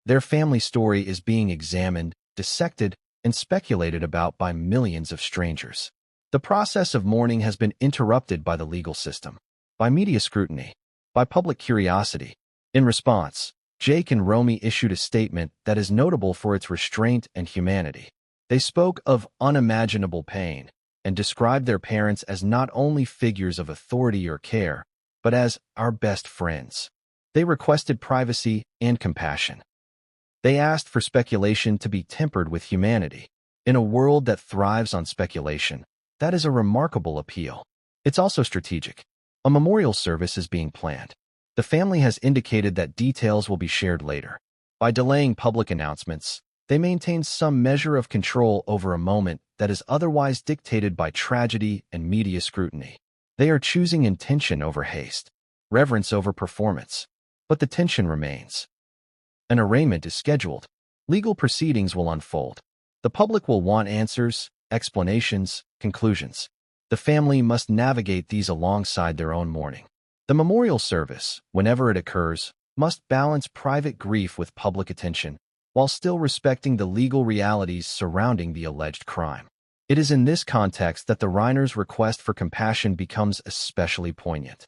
Their family story is being examined, dissected, and speculated about by millions of strangers. The process of mourning has been interrupted by the legal system, by media scrutiny, by public curiosity. In response, Jake and Romy issued a statement that is notable for its restraint and humanity. They spoke of unimaginable pain and described their parents as not only figures of authority or care, but as our best friends. They requested privacy and compassion. They asked for speculation to be tempered with humanity. In a world that thrives on speculation, that is a remarkable appeal. It's also strategic. A memorial service is being planned. The family has indicated that details will be shared later. By delaying public announcements, they maintain some measure of control over a moment that is otherwise dictated by tragedy and media scrutiny. They are choosing intention over haste, reverence over performance. But the tension remains. An arraignment is scheduled. Legal proceedings will unfold. The public will want answers, explanations, conclusions. The family must navigate these alongside their own mourning. The memorial service, whenever it occurs, must balance private grief with public attention, while still respecting the legal realities surrounding the alleged crime. It is in this context that the Reiners' request for compassion becomes especially poignant.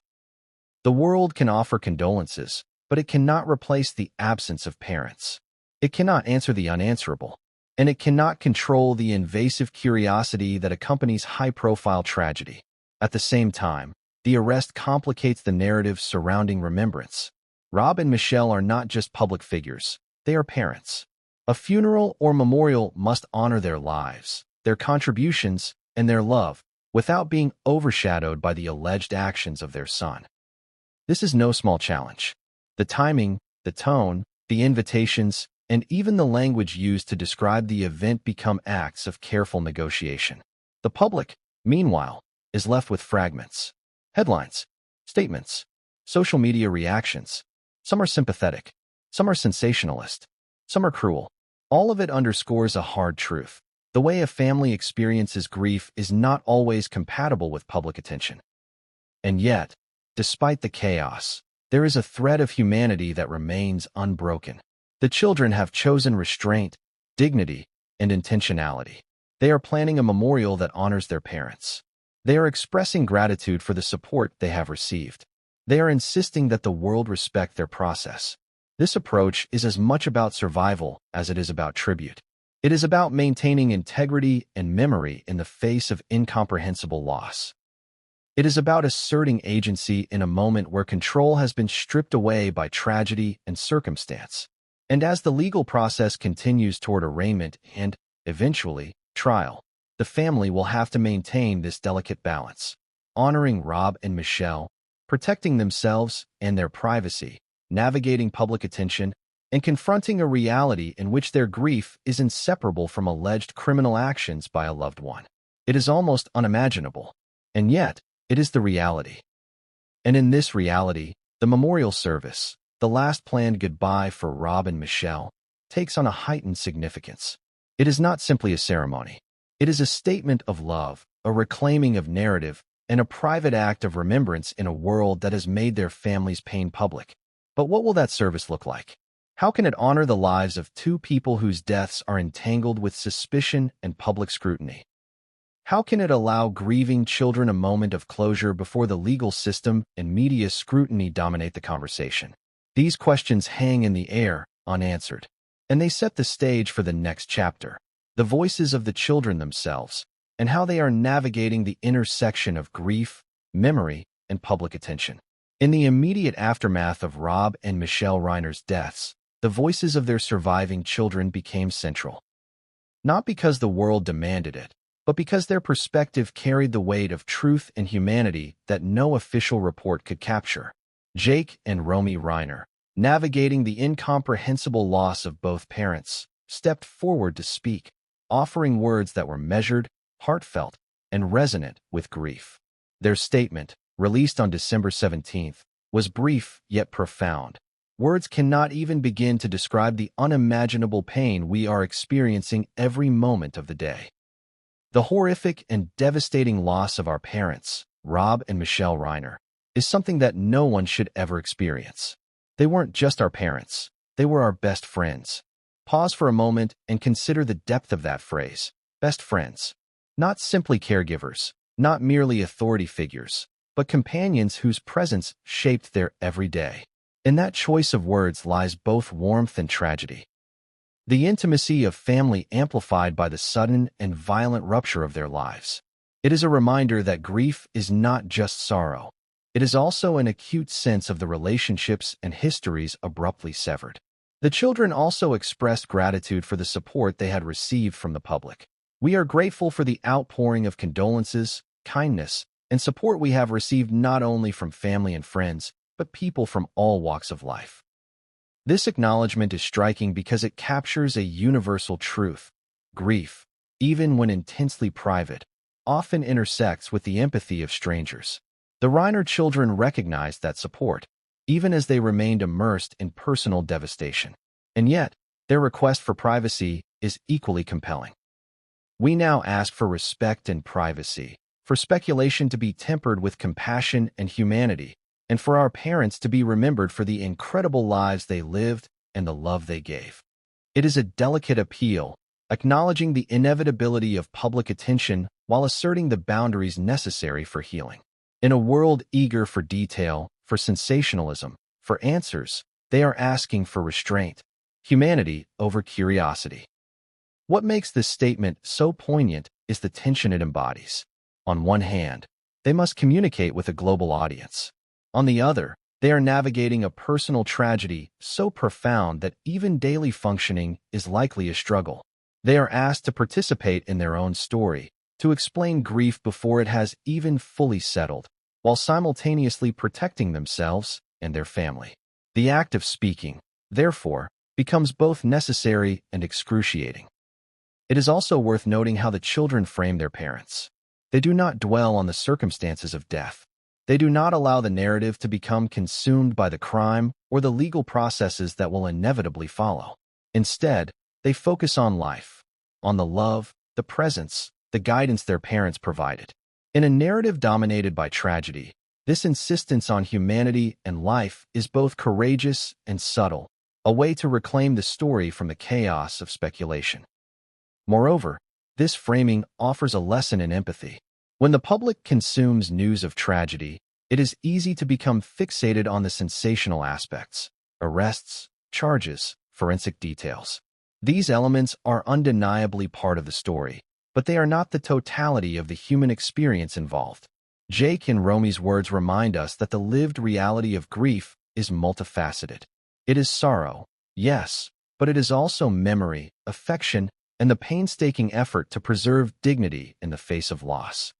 The world can offer condolences, but it cannot replace the absence of parents. It cannot answer the unanswerable, and it cannot control the invasive curiosity that accompanies high-profile tragedy. At the same time, the arrest complicates the narrative surrounding remembrance. Rob and Michelle are not just public figures, they are parents. A funeral or memorial must honor their lives, their contributions, and their love, without being overshadowed by the alleged actions of their son. This is no small challenge. The timing, the tone, the invitations, and even the language used to describe the event become acts of careful negotiation. The public, meanwhile, is left with fragments. Headlines, statements, social media reactions. Some are sympathetic, some are sensationalist, some are cruel. All of it underscores a hard truth. The way a family experiences grief is not always compatible with public attention. And yet, despite the chaos, there is a thread of humanity that remains unbroken. The children have chosen restraint, dignity, and intentionality. They are planning a memorial that honors their parents. They are expressing gratitude for the support they have received. They are insisting that the world respect their process. This approach is as much about survival as it is about tribute. It is about maintaining integrity and memory in the face of incomprehensible loss. It is about asserting agency in a moment where control has been stripped away by tragedy and circumstance. And as the legal process continues toward arraignment and, eventually, trial, the family will have to maintain this delicate balance, honoring Rob and Michelle, protecting themselves and their privacy, navigating public attention, and confronting a reality in which their grief is inseparable from alleged criminal actions by a loved one. It is almost unimaginable, and yet it is the reality. And in this reality, the memorial service, the last planned goodbye for Rob and Michelle, takes on a heightened significance. It is not simply a ceremony. It is a statement of love, a reclaiming of narrative, and a private act of remembrance in a world that has made their family's pain public. But what will that service look like? How can it honor the lives of two people whose deaths are entangled with suspicion and public scrutiny? How can it allow grieving children a moment of closure before the legal system and media scrutiny dominate the conversation? These questions hang in the air, unanswered, and they set the stage for the next chapter, the voices of the children themselves, and how they are navigating the intersection of grief, memory, and public attention. In the immediate aftermath of Rob and Michelle Reiner's deaths, the voices of their surviving children became central. Not because the world demanded it, but because their perspective carried the weight of truth and humanity that no official report could capture. Jake and Romy Reiner, navigating the incomprehensible loss of both parents, stepped forward to speak, offering words that were measured, heartfelt, and resonant with grief. Their statement, released on December 17th, was brief yet profound. Words cannot even begin to describe the unimaginable pain we are experiencing every moment of the day. The horrific and devastating loss of our parents, Rob and Michelle Reiner, is something that no one should ever experience. They weren't just our parents, they were our best friends. Pause for a moment and consider the depth of that phrase, best friends. Not simply caregivers, not merely authority figures, but companions whose presence shaped their every day. In that choice of words lies both warmth and tragedy. The intimacy of family amplified by the sudden and violent rupture of their lives. It is a reminder that grief is not just sorrow. It is also an acute sense of the relationships and histories abruptly severed. The children also expressed gratitude for the support they had received from the public. We are grateful for the outpouring of condolences, kindness, and support we have received not only from family and friends, but people from all walks of life. This acknowledgement is striking because it captures a universal truth. Grief, even when intensely private, often intersects with the empathy of strangers. The Reiner children recognized that support, even as they remained immersed in personal devastation. And yet, their request for privacy is equally compelling. We now ask for respect and privacy, for speculation to be tempered with compassion and humanity, and for our parents to be remembered for the incredible lives they lived and the love they gave. It is a delicate appeal, acknowledging the inevitability of public attention while asserting the boundaries necessary for healing. In a world eager for detail, for sensationalism, for answers, they are asking for restraint, humanity over curiosity. What makes this statement so poignant is the tension it embodies. On one hand, they must communicate with a global audience. On the other, they are navigating a personal tragedy so profound that even daily functioning is likely a struggle. They are asked to participate in their own story, to explain grief before it has even fully settled, while simultaneously protecting themselves and their family. The act of speaking, therefore, becomes both necessary and excruciating. It is also worth noting how the children frame their parents. They do not dwell on the circumstances of death. They do not allow the narrative to become consumed by the crime or the legal processes that will inevitably follow. Instead, they focus on life, on the love, the presence, the guidance their parents provided. In a narrative dominated by tragedy, this insistence on humanity and life is both courageous and subtle, a way to reclaim the story from the chaos of speculation. Moreover, this framing offers a lesson in empathy. When the public consumes news of tragedy, it is easy to become fixated on the sensational aspects: arrests, charges, forensic details. These elements are undeniably part of the story, but they are not the totality of the human experience involved. Jake and Romy's words remind us that the lived reality of grief is multifaceted. It is sorrow, yes, but it is also memory, affection, and the painstaking effort to preserve dignity in the face of loss.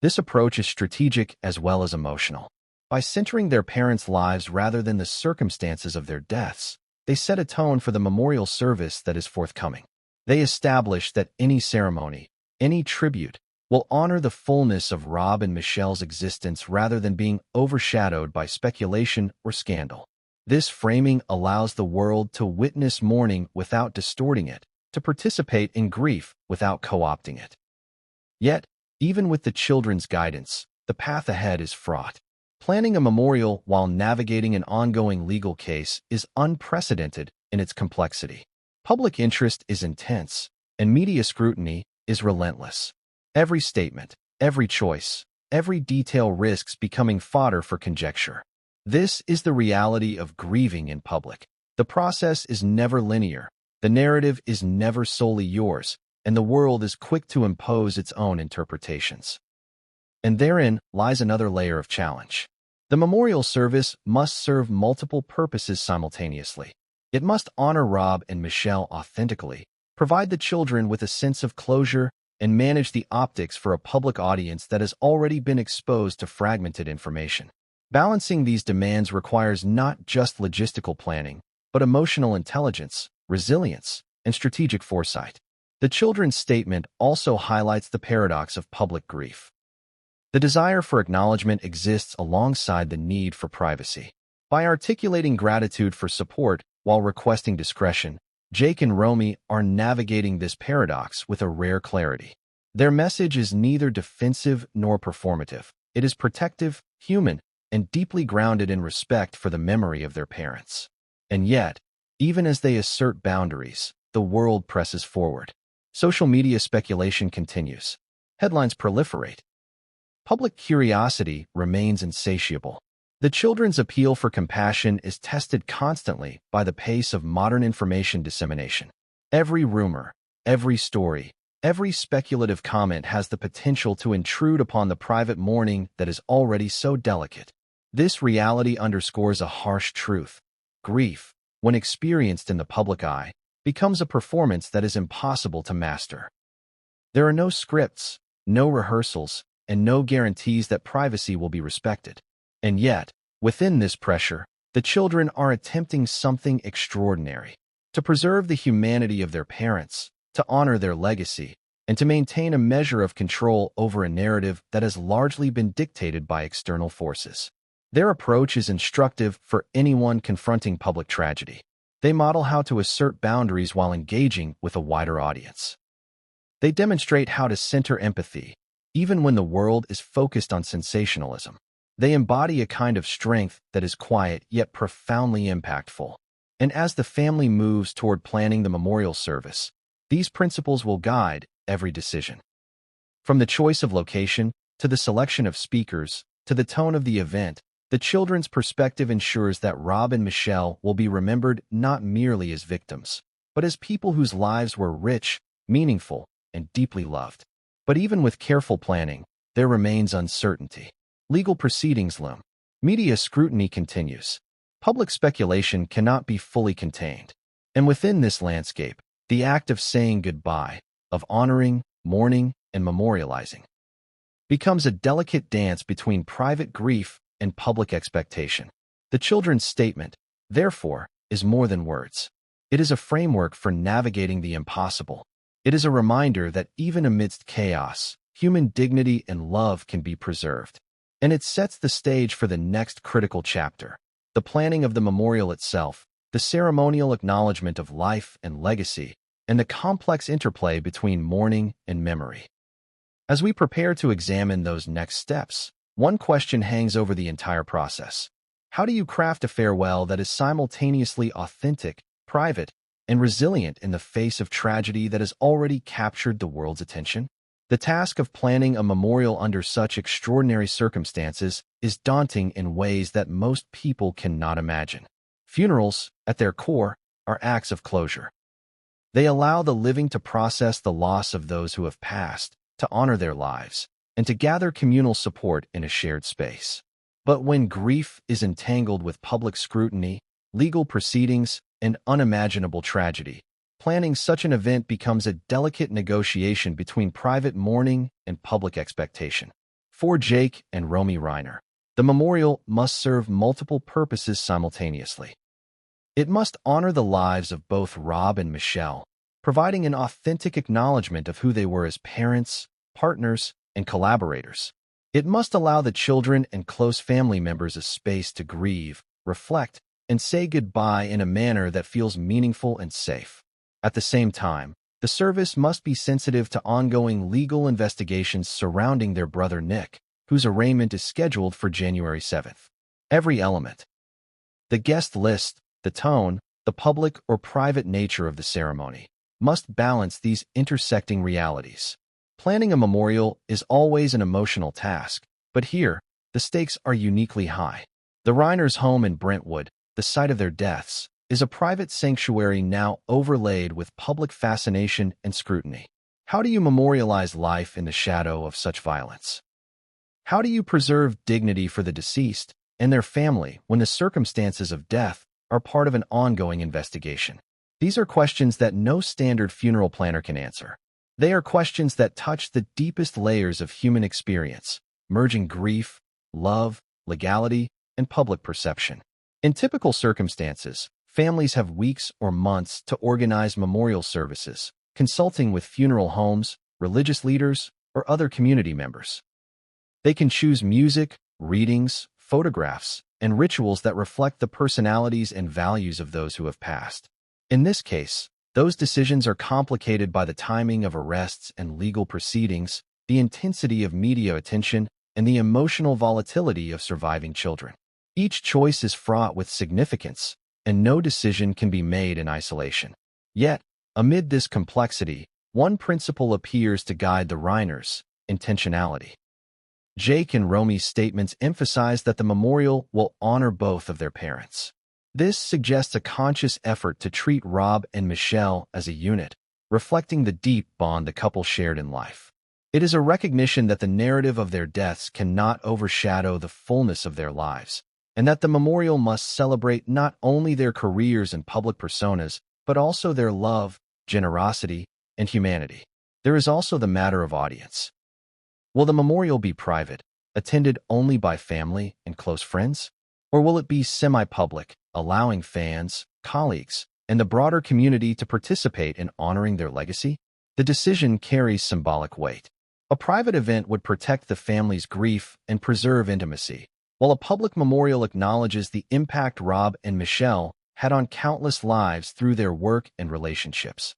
This approach is strategic as well as emotional. By centering their parents' lives rather than the circumstances of their deaths, they set a tone for the memorial service that is forthcoming. They establish that any ceremony, any tribute, will honor the fullness of Rob and Michelle's existence rather than being overshadowed by speculation or scandal. This framing allows the world to witness mourning without distorting it, to participate in grief without co-opting it. Yet, even with the children's guidance, the path ahead is fraught. Planning a memorial while navigating an ongoing legal case is unprecedented in its complexity. Public interest is intense, and media scrutiny is relentless. Every statement, every choice, every detail risks becoming fodder for conjecture. This is the reality of grieving in public. The process is never linear, the narrative is never solely yours, and the world is quick to impose its own interpretations. And therein lies another layer of challenge. The memorial service must serve multiple purposes simultaneously. It must honor Rob and Michelle authentically, provide the children with a sense of closure, and manage the optics for a public audience that has already been exposed to fragmented information. Balancing these demands requires not just logistical planning, but emotional intelligence, resilience, and strategic foresight. The children's statement also highlights the paradox of public grief. The desire for acknowledgement exists alongside the need for privacy. By articulating gratitude for support while requesting discretion, Jake and Romy are navigating this paradox with a rare clarity. Their message is neither defensive nor performative. It is protective, human, and deeply grounded in respect for the memory of their parents. And yet, even as they assert boundaries, the world presses forward. Social media speculation continues. Headlines proliferate. Public curiosity remains insatiable. The children's appeal for compassion is tested constantly by the pace of modern information dissemination. Every rumor, every story, every speculative comment has the potential to intrude upon the private mourning that is already so delicate. This reality underscores a harsh truth. Grief, when experienced in the public eye, becomes a performance that is impossible to master. There are no scripts, no rehearsals, and no guarantees that privacy will be respected. And yet, within this pressure, the children are attempting something extraordinary: to preserve the humanity of their parents, to honor their legacy, and to maintain a measure of control over a narrative that has largely been dictated by external forces. Their approach is instructive for anyone confronting public tragedy. They model how to assert boundaries while engaging with a wider audience. They demonstrate how to center empathy, even when the world is focused on sensationalism. They embody a kind of strength that is quiet yet profoundly impactful. And as the family moves toward planning the memorial service, these principles will guide every decision. From the choice of location, to the selection of speakers, to the tone of the event, the children's perspective ensures that Rob and Michelle will be remembered not merely as victims, but as people whose lives were rich, meaningful, and deeply loved. But even with careful planning, there remains uncertainty. Legal proceedings loom. Media scrutiny continues. Public speculation cannot be fully contained. And within this landscape, the act of saying goodbye, of honoring, mourning, and memorializing, becomes a delicate dance between private grief and public expectation. The children's statement, therefore, is more than words. It is a framework for navigating the impossible. It is a reminder that even amidst chaos, human dignity and love can be preserved. And it sets the stage for the next critical chapter: the planning of the memorial itself, the ceremonial acknowledgement of life and legacy, and the complex interplay between mourning and memory. As we prepare to examine those next steps, one question hangs over the entire process. How do you craft a farewell that is simultaneously authentic, private, and resilient in the face of tragedy that has already captured the world's attention? The task of planning a memorial under such extraordinary circumstances is daunting in ways that most people cannot imagine. Funerals, at their core, are acts of closure. They allow the living to process the loss of those who have passed, to honor their lives, and to gather communal support in a shared space. But when grief is entangled with public scrutiny, legal proceedings, and unimaginable tragedy, planning such an event becomes a delicate negotiation between private mourning and public expectation. For Jake and Romy Reiner, the memorial must serve multiple purposes simultaneously. It must honor the lives of both Rob and Michelle, providing an authentic acknowledgement of who they were as parents, partners, and collaborators. It must allow the children and close family members a space to grieve, reflect, and say goodbye in a manner that feels meaningful and safe. At the same time, the service must be sensitive to ongoing legal investigations surrounding their brother Nick, whose arraignment is scheduled for January 7th. Every element, the guest list, the tone, the public or private nature of the ceremony, must balance these intersecting realities. Planning a memorial is always an emotional task, but here, the stakes are uniquely high. The Reiners' home in Brentwood, the site of their deaths, is a private sanctuary now overlaid with public fascination and scrutiny. How do you memorialize life in the shadow of such violence? How do you preserve dignity for the deceased and their family when the circumstances of death are part of an ongoing investigation? These are questions that no standard funeral planner can answer. They are questions that touch the deepest layers of human experience, merging grief, love, legality, and public perception. In typical circumstances, families have weeks or months to organize memorial services, consulting with funeral homes, religious leaders, or other community members. They can choose music, readings, photographs, and rituals that reflect the personalities and values of those who have passed. In this case, those decisions are complicated by the timing of arrests and legal proceedings, the intensity of media attention, and the emotional volatility of surviving children. Each choice is fraught with significance, and no decision can be made in isolation. Yet, amid this complexity, one principle appears to guide the Reiners: intentionality. Jake and Romy's statements emphasize that the memorial will honor both of their parents. This suggests a conscious effort to treat Rob and Michelle as a unit, reflecting the deep bond the couple shared in life. It is a recognition that the narrative of their deaths cannot overshadow the fullness of their lives, and that the memorial must celebrate not only their careers and public personas, but also their love, generosity, and humanity. There is also the matter of audience. Will the memorial be private, attended only by family and close friends? Or will it be semi-public, allowing fans, colleagues, and the broader community to participate in honoring their legacy? The decision carries symbolic weight. A private event would protect the family's grief and preserve intimacy, while a public memorial acknowledges the impact Rob and Michelle had on countless lives through their work and relationships.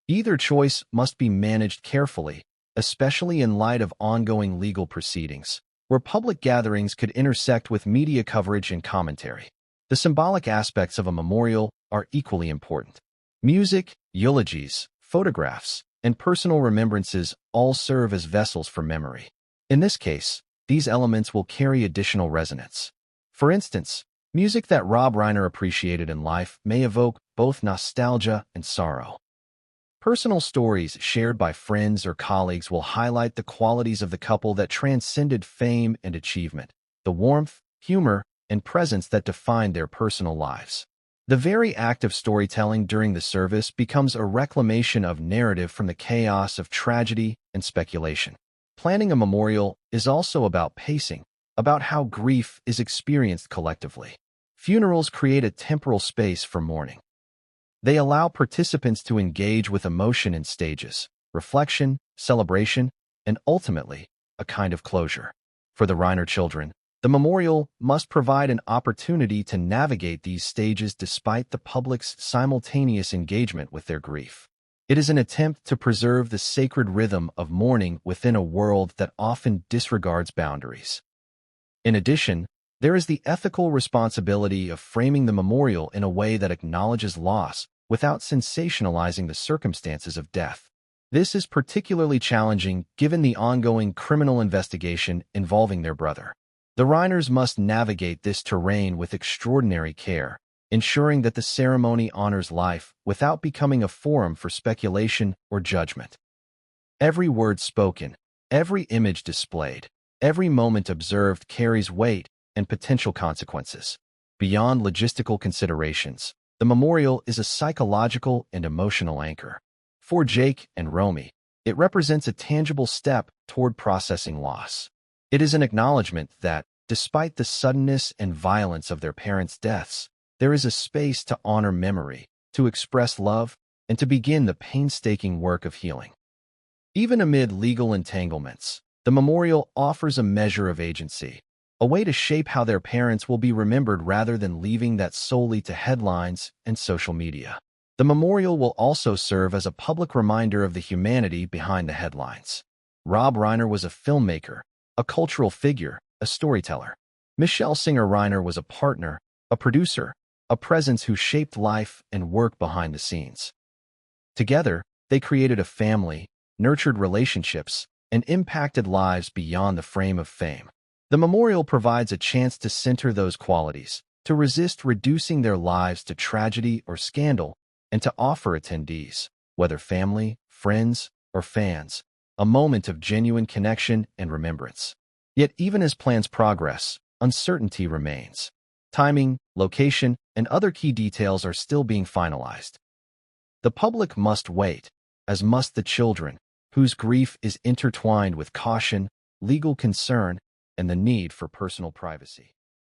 Either choice must be managed carefully, especially in light of ongoing legal proceedings, where public gatherings could intersect with media coverage and commentary. The symbolic aspects of a memorial are equally important. Music, eulogies, photographs, and personal remembrances all serve as vessels for memory. In this case, these elements will carry additional resonance. For instance, music that Rob Reiner appreciated in life may evoke both nostalgia and sorrow. Personal stories shared by friends or colleagues will highlight the qualities of the couple that transcended fame and achievement, the warmth, humor, and presence that defined their personal lives. The very act of storytelling during the service becomes a reclamation of narrative from the chaos of tragedy and speculation. Planning a memorial is also about pacing, about how grief is experienced collectively. Funerals create a temporal space for mourning. They allow participants to engage with emotion in stages, reflection, celebration, and ultimately, a kind of closure. For the Reiner children, the memorial must provide an opportunity to navigate these stages despite the public's simultaneous engagement with their grief. It is an attempt to preserve the sacred rhythm of mourning within a world that often disregards boundaries. In addition, there is the ethical responsibility of framing the memorial in a way that acknowledges loss without sensationalizing the circumstances of death. This is particularly challenging given the ongoing criminal investigation involving their brother. The Reiners must navigate this terrain with extraordinary care, ensuring that the ceremony honors life without becoming a forum for speculation or judgment. Every word spoken, every image displayed, every moment observed carries weight and potential consequences. Beyond logistical considerations, the memorial is a psychological and emotional anchor. For Jake and Romy, it represents a tangible step toward processing loss. It is an acknowledgement that, despite the suddenness and violence of their parents' deaths, there is a space to honor memory, to express love, and to begin the painstaking work of healing. Even amid legal entanglements, the memorial offers a measure of agency, a way to shape how their parents will be remembered rather than leaving that solely to headlines and social media. The memorial will also serve as a public reminder of the humanity behind the headlines. Rob Reiner was a filmmaker, a cultural figure, a storyteller. Michelle Singer-Reiner was a partner, a producer, a presence who shaped life and work behind the scenes. Together, they created a family, nurtured relationships, and impacted lives beyond the frame of fame. The memorial provides a chance to center those qualities, to resist reducing their lives to tragedy or scandal, and to offer attendees, whether family, friends, or fans, a moment of genuine connection and remembrance. Yet even as plans progress, uncertainty remains. Timing, location, and other key details are still being finalized. The public must wait, as must the children, whose grief is intertwined with caution, legal concern, and the need for personal privacy.